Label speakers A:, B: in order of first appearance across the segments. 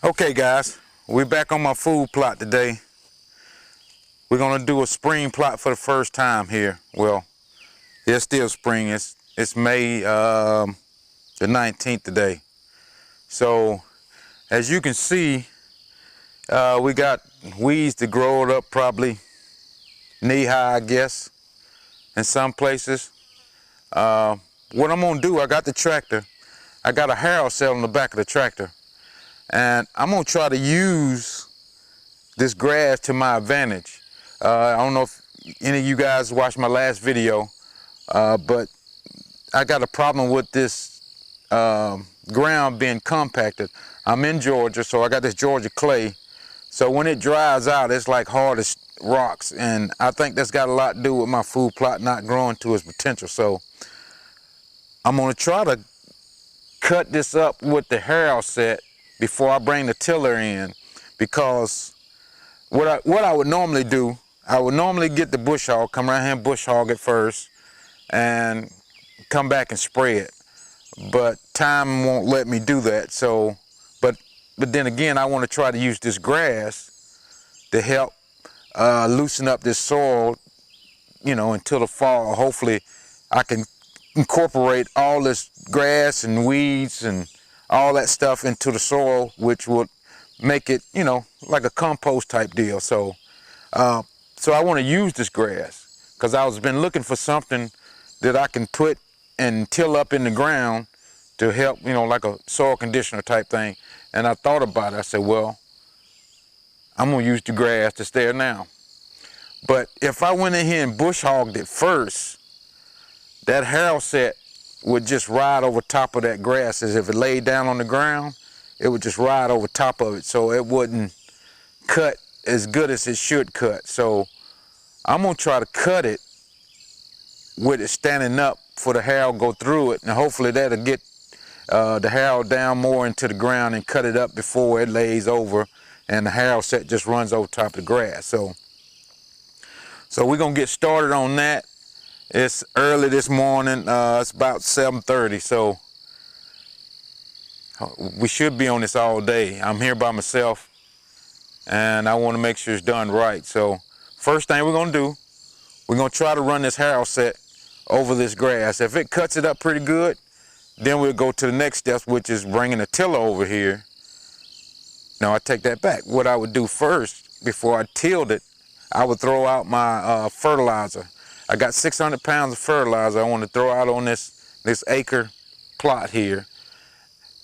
A: Okay guys, we're back on my food plot today. We're gonna do a spring plot for the first time here. Well, it's still spring. It's May the 19th today. So as you can see, we got weeds that grow up probably knee high, I guess, in some places. What I'm gonna do, I got the tractor. I got a harrow set on the back of the tractor. And I'm gonna try to use this grass to my advantage. I don't know if any of you guys watched my last video, but I got a problem with this ground being compacted. I'm in Georgia, so I got this Georgia clay. So when it dries out, it's like hard as rocks. And I think that's got a lot to do with my food plot not growing to its potential. So I'm gonna try to cut this up with the harrow set before I bring the tiller in, because what I would normally do, I would normally get the bush hog, come around here and bush hog it first and come back and spray it, but time won't let me do that. So but then again, I want to try to use this grass to help loosen up this soil, you know, until the fall. Hopefully I can incorporate all this grass and weeds and all that stuff into the soil, which would make it, you know, like a compost type deal. So so I want to use this grass because I was been looking for something that I can put and till up in the ground to help, you know, like a soil conditioner type thing. And I thought about it. I said, well, I'm gonna use the grass that's there now. But if I went in here and bush hogged it first, that harrow set would just ride over top of that grass. As if it laid down on the ground, it would just ride over top of it, so it wouldn't cut as good as it should cut. So I'm gonna try to cut it with it standing up for the harrow go through it, and hopefully that'll get the harrow down more into the ground and cut it up before it lays over and the harrow set just runs over top of the grass. So we're gonna get started on that. It's early this morning. It's about 7:30, so we should be on this all day. I'm here by myself, and I want to make sure it's done right. So first thing we're gonna do, we're gonna try to run this harrow set over this grass. If it cuts it up pretty good, then we'll go to the next steps, which is bringing the tiller over here. No, I take that back. What I would do first, before I tilled it, I would throw out my fertilizer. I got 600 pounds of fertilizer I want to throw out on this acre plot here.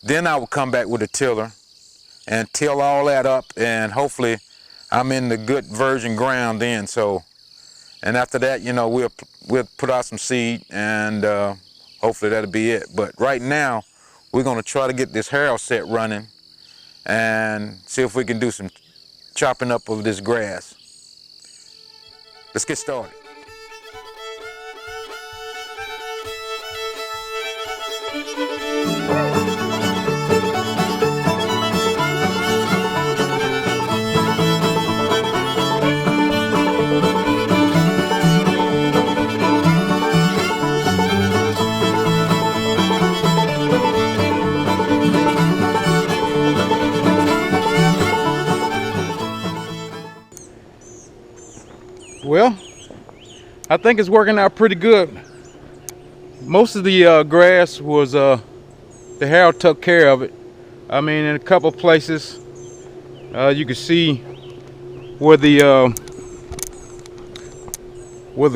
A: Then I will come back with a tiller and till all that up, and hopefully I'm in the good virgin ground then. So, and after that, you know, we'll put out some seed, and hopefully that'll be it. But right now, we're gonna try to get this harrow set running and see if we can do some chopping up of this grass. Let's get started.
B: Well, I think it's working out pretty good. Most of the grass was the harrow took care of it. I mean, in a couple places you can see where the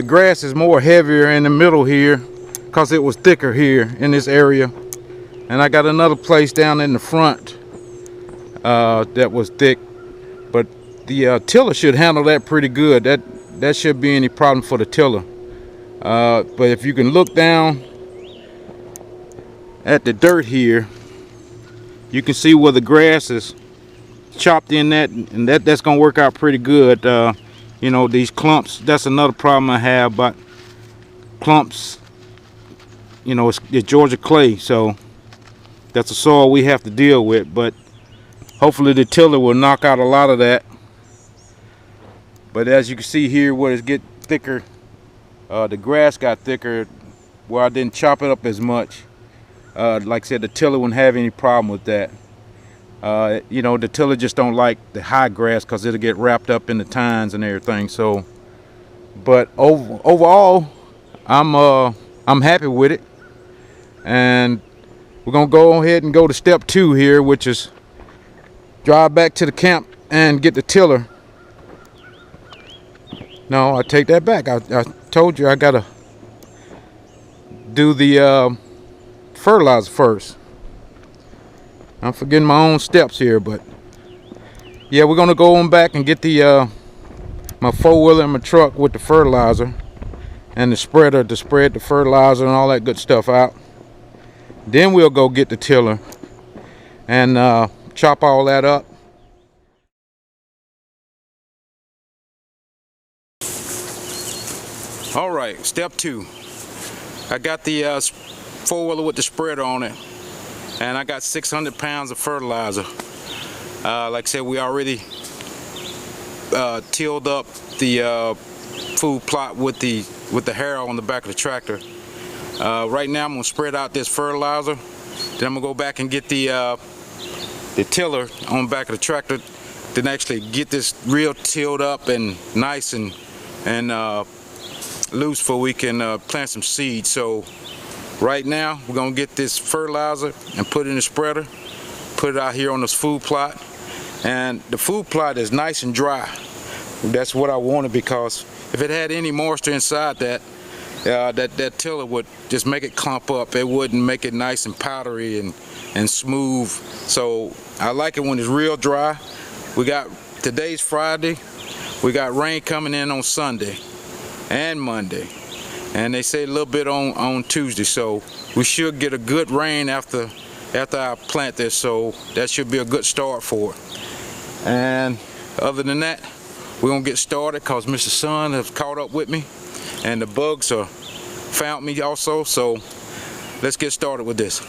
B: grass is more heavier in the middle here, because it was thicker here in this area. And I got another place down in the front that was thick, but the tiller should handle that pretty good. That shouldn't be any problem for the tiller. But if you can look down at the dirt here, you can see where the grass is chopped in that, and that's gonna work out pretty good. You know, these clumps, that's another problem I have, but clumps, you know, it's Georgia clay, so that's a soil we have to deal with. But hopefully the tiller will knock out a lot of that. But as you can see here, where it's get thicker, the grass got thicker where I didn't chop it up as much. Like I said, the tiller wouldn't have any problem with that. You know, the tiller just don't like the high grass because it'll get wrapped up in the tines and everything. So, but overall, I'm happy with it, and we're gonna go ahead and go to step 2 here, which is drive back to the camp and get the tiller. No, I take that back. I told you I gotta do the fertilizer first. I'm forgetting my own steps here, but yeah, we're gonna go on back and get the my 4-wheeler and my truck with the fertilizer and the spreader to spread the fertilizer and all that good stuff out. Then we'll go get the tiller and chop all that up. All right, step 2. I got the 4-wheeler with the spreader on it, and I got 600 pounds of fertilizer. Like I said, we already tilled up the food plot with the harrow on the back of the tractor. Right now I'm gonna spread out this fertilizer. Then I'm gonna go back and get the tiller on the back of the tractor. Then actually get this real tilled up and nice and loose for we can plant some seeds. So right now we're gonna get this fertilizer and put it in the spreader, put it out here on this food plot, and the food plot is nice and dry. That's what I wanted, because if it had any moisture inside that tiller would just make it clump up. It wouldn't make it nice and powdery and smooth. So I like it when it's real dry. Today's Friday, we got rain coming in on Sunday and Monday, and they say a little bit on Tuesday, so we should get a good rain after I plant this, so that should be a good start for it. And other than that, we're gonna get started because Mr. Sun has caught up with me and the bugs are found me also, so let's get started with this.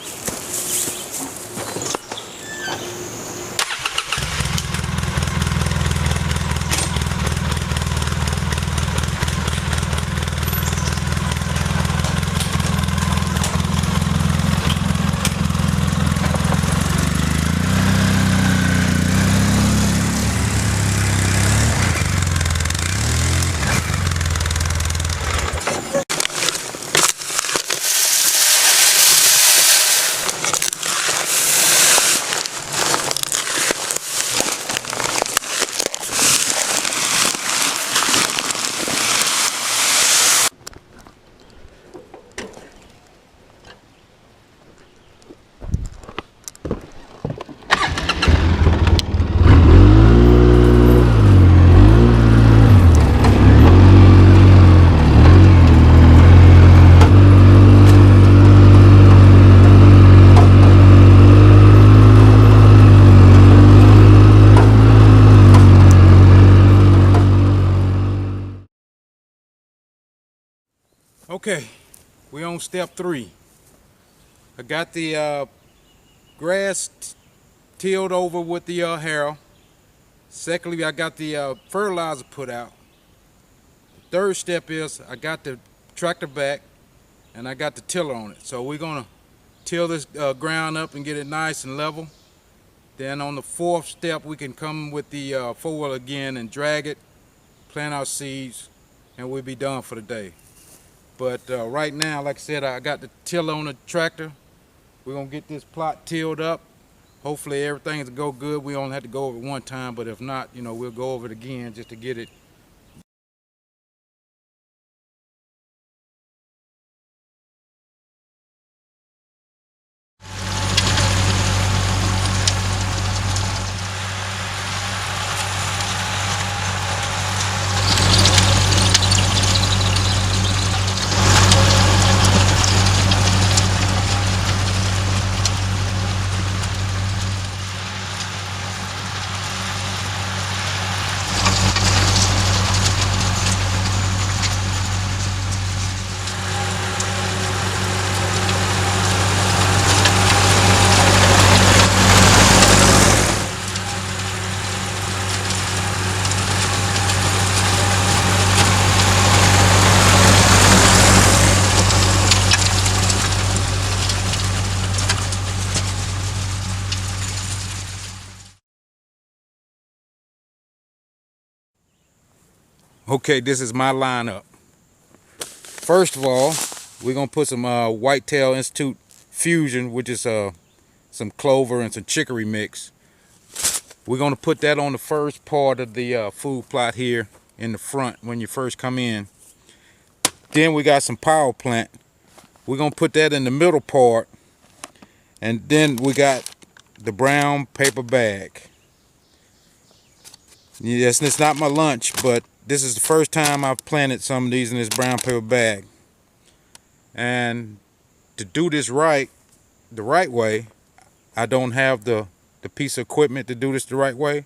B: Okay, we're on step 3. I got the grass tilled over with the harrow. Secondly, I got the fertilizer put out. The third step is I got the tractor back and I got the tiller on it. So we're gonna till this ground up and get it nice and level. Then on the 4th step, we can come with the 4-wheeler again and drag it, plant our seeds, and we'll be done for the day. But right now, like I said, I got the tiller on the tractor. We're gonna get this plot tilled up. Hopefully everything's go good. We only have to go over it one time, but if not, you know, we'll go over it again just to get it. Okay, this is my lineup. First of all, we're gonna put some Whitetail Institute Fusion, which is some clover and some chicory mix. We're gonna put that on the first part of the food plot here in the front when you first come in. Then we got some power plant. We're gonna put that in the middle part, and then we got the brown paper bag. Yes, it's not my lunch, but this is the first time I've planted some of these in this brown paper bag. And to do this right, the right way, I don't have the piece of equipment to do this the right way.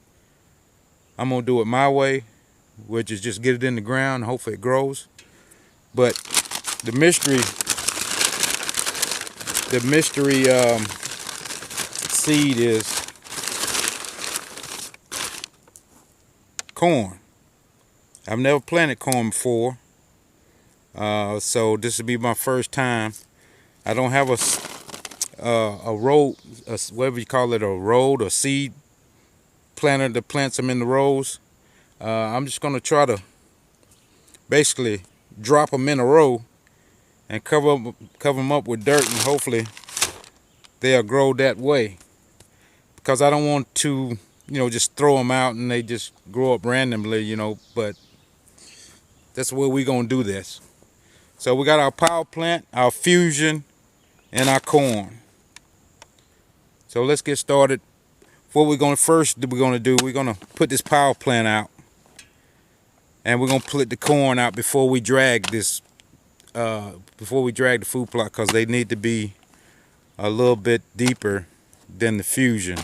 B: I'm gonna do it my way, which is just get it in the ground and hopefully it grows. But the mystery seed is corn. I've never planted corn before, so this will be my first time. I don't have a row, whatever you call it, a road or seed planter that plants them in the rows. I'm just gonna try to basically drop them in a row and cover them up with dirt, and hopefully they'll grow that way. Because I don't want to, just throw them out and they just grow up randomly, but that's the way we're gonna do this. So we got our power plant, our fusion, and our corn. So let's get started. What we're gonna do, we're gonna put this power plant out, and we're gonna put the corn out before we drag this, before we drag the food plot, because they need to be a little bit deeper than the fusion.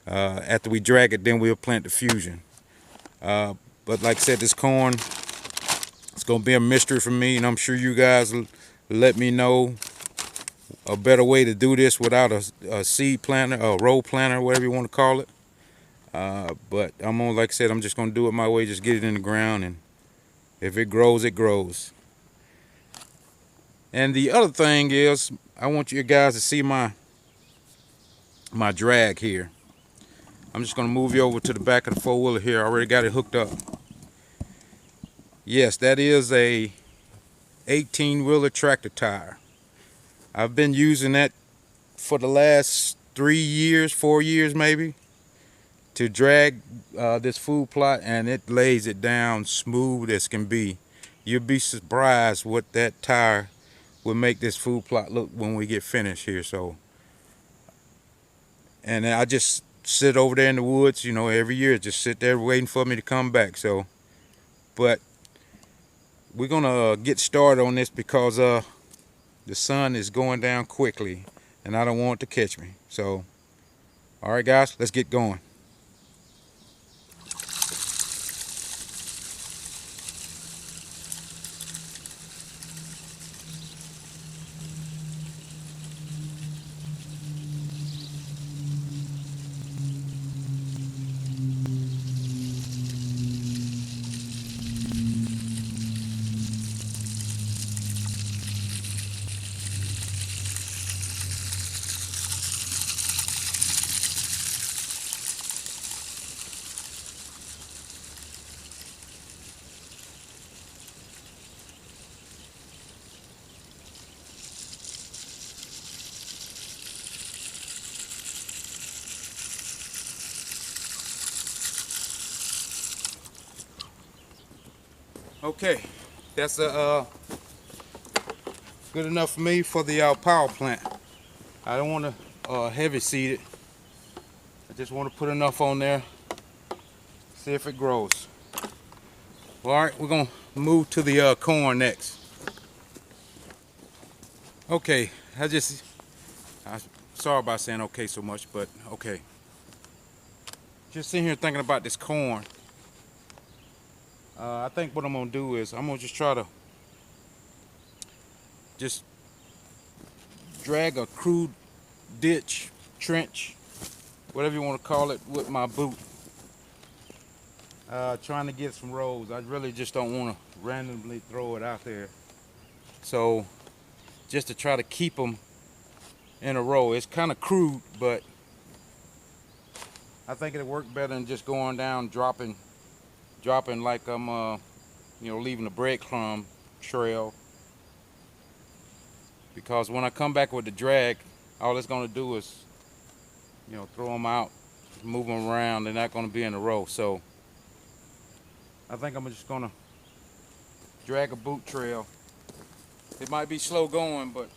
B: After we drag it, then we'll plant the fusion. But like I said, this corn, it's gonna be a mystery for me, and I'm sure you guys will let me know a better way to do this without a seed planter, a row planter, whatever you want to call it. But like I said, I'm just gonna do it my way, just get it in the ground, and if it grows, it grows. And the other thing is, I want you guys to see my drag here. I'm just gonna move you over to the back of the four-wheeler here. I already got it hooked up. Yes, that is a 18-wheeler tractor tire. I've been using that for the last 3 years, 4 years maybe, to drag this food plot, and it lays it down smooth as can be. You'll be surprised what that tire will make this food plot look when we get finished here. So, and I just sit over there in the woods, every year, just sit there waiting for me to come back. So, but we're gonna get started on this because the sun is going down quickly and I don't want it to catch me. So, all right guys, let's get going. Okay, that's good enough for me for the power plant. I don't want to heavy seed it. I just want to put enough on there, see if it grows. All right, we're gonna move to the corn next. Okay, I'm sorry about saying okay so much, but okay. Just sitting here thinking about this corn. I think what I'm gonna do is I'm gonna just try to just drag a crude ditch, trench, whatever you want to call it, with my boot. Trying to get some rows. I really just don't want to randomly throw it out there. So just to try to keep them in a row. It's kind of crude, but I think it'll work better than just going down dropping like I'm leaving a breadcrumb trail, because when I come back with the drag, all it's going to do is, throw them out, move them around. They're not going to be in a row. So I think I'm just going to drag a boot trail. It might be slow going, but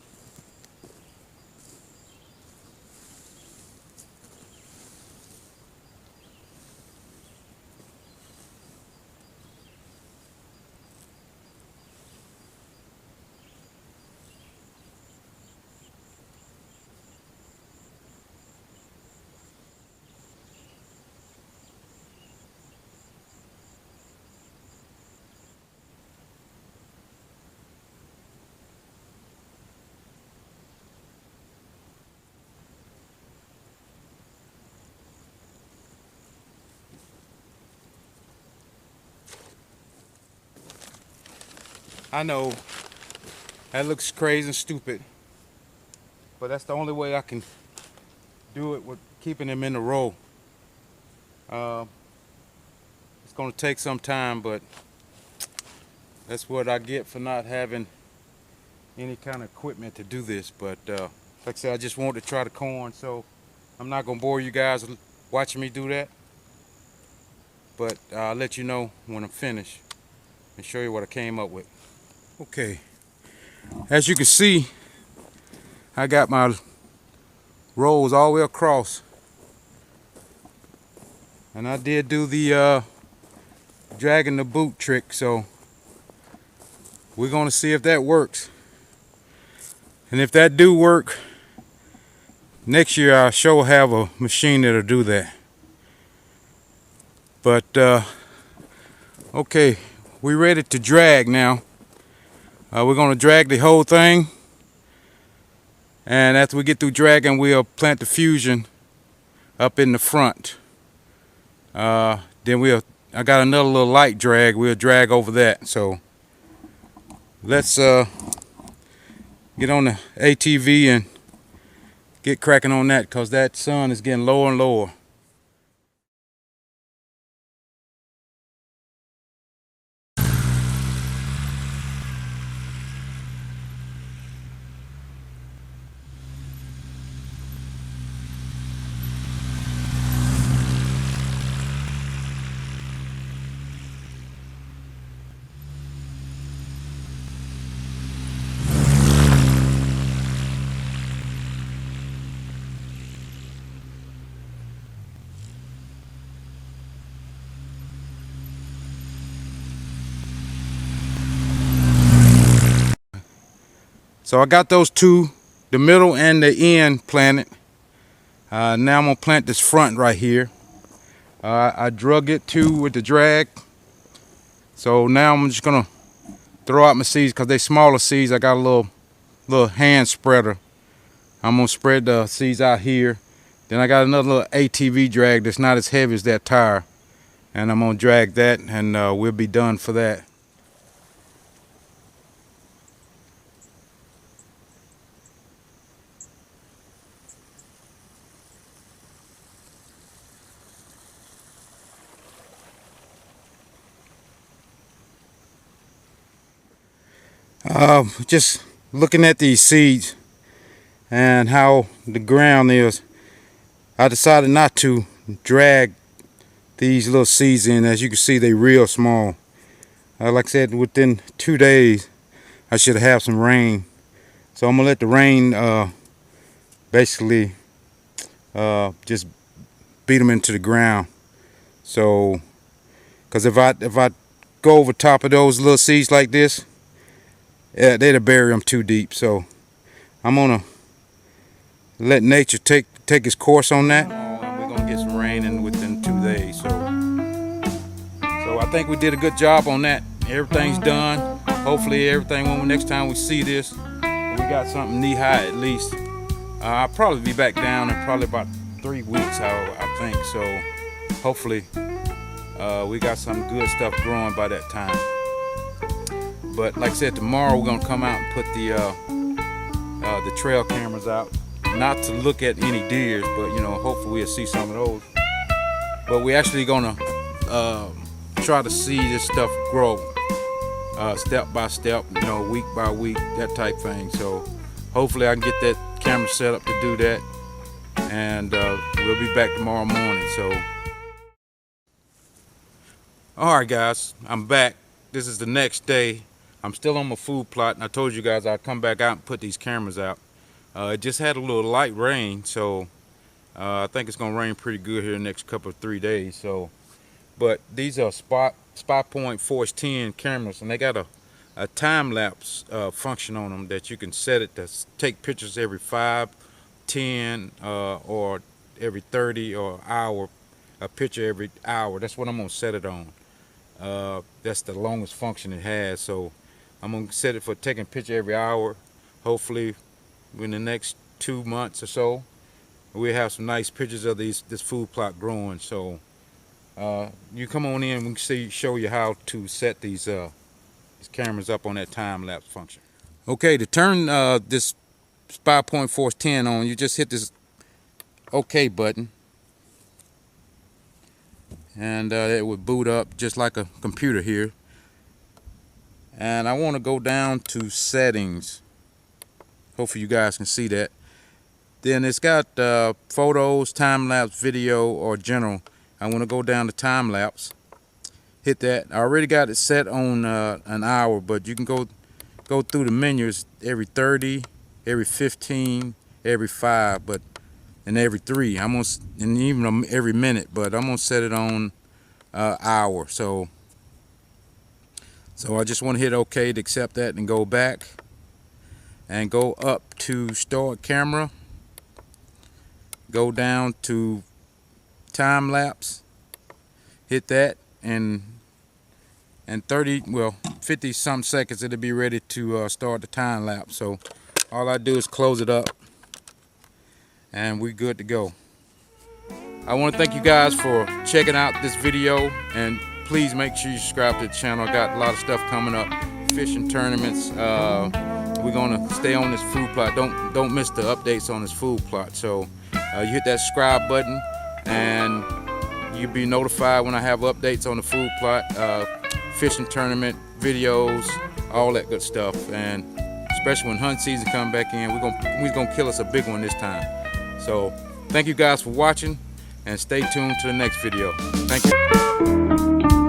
B: I know that looks crazy and stupid, but that's the only way I can do it with keeping them in a row. It's going to take some time, but that's what I get for not having any kind of equipment to do this. But like I said, I just wanted to try the corn, so I'm not going to bore you guys watching me do that. But I'll let you know when I'm finished and show you what I came up with. Okay, as you can see, I got my rows all the way across, and I did do the dragging the boot trick, so we're gonna see if that works. And if that do work, next year I sure have a machine that'll do that. But okay, we're ready to drag now. We're going to drag the whole thing, and after we get through dragging, we'll plant the fusion up in the front. Then I got another little light drag, we'll drag over that. So let's get on the ATV and get cracking on that, because that sun is getting lower and lower. So I got those two, the middle and the end, planted. Now I'm gonna plant this front right here. I drug it too with the drag. So now I'm just gonna throw out my seeds, because they smaller seeds. I got a little hand spreader. I'm gonna spread the seeds out here. Then I got another little ATV drag that's not as heavy as that tire, and I'm gonna drag that, and we'll be done for that. Just looking at these seeds and how the ground is, I decided not to drag these little seeds in. As you can see, they real small. Like I said, within 2 days I should have some rain, so I'm gonna let the rain basically just beat them into the ground. So because if I go over top of those little seeds like this, they'd bury them too deep. So I'm gonna let nature take its course on that. We're gonna get some rain in within 2 days. So I think we did a good job on that. Everything's done. Hopefully everything, when next time we see this, we got something knee high at least. I'll probably be back down in probably about 3 weeks, I think. So hopefully we got some good stuff growing by that time. But like I said, tomorrow we're gonna come out and put the trail cameras out, not to look at any deers, but hopefully we'll see some of those. But we're actually gonna try to see this stuff grow. step by step, you know, week by week, that type thing. So hopefully I can get that camera set up to do that, and we'll be back tomorrow morning. So all right guys, I'm back. This is the next day. I'm still on my food plot, and I told you guys I'd come back out and put these cameras out. It just had a little light rain, so I think it's gonna rain pretty good here in the next couple of 3 days. So, but these are spot point force 10 cameras, and they got a time-lapse function on them that you can set it to take pictures every 5, 10, or every 30 or hour, a picture every hour. That's what I'm gonna set it on. That's the longest function it has. So I'm gonna set it for taking a picture every hour. Hopefully in the next 2 months or so, we'll have some nice pictures of this food plot growing. So you come on in, we can show you how to set these cameras up on that time-lapse function. Okay, to turn this 5.4 force 10 on, you just hit this OK button, and it would boot up just like a computer here. And I want to go down to settings. Hopefully you guys can see that. Then it's got photos, time-lapse, video, or general. I want to go down to time-lapse. Hit that. I already got it set on an hour, but you can go through the menus every 30, every 15, every 5, and every 3. And even every minute, but I'm gonna set it on hour. So I just want to hit OK to accept that, and go back and go up to start camera. Go down to time lapse. Hit that, and 50 some seconds it'll be ready to start the time lapse. So all I do is close it up, and we're good to go. I want to thank you guys for checking out this video, and please make sure you subscribe to the channel. I got a lot of stuff coming up, fishing tournaments. We're gonna stay on this food plot. Don't miss the updates on this food plot. So you hit that subscribe button, and you'll be notified when I have updates on the food plot, fishing tournament videos, all that good stuff. And especially when hunting season come back in, we're gonna kill us a big one this time. So thank you guys for watching, and stay tuned to the next video. Thank you.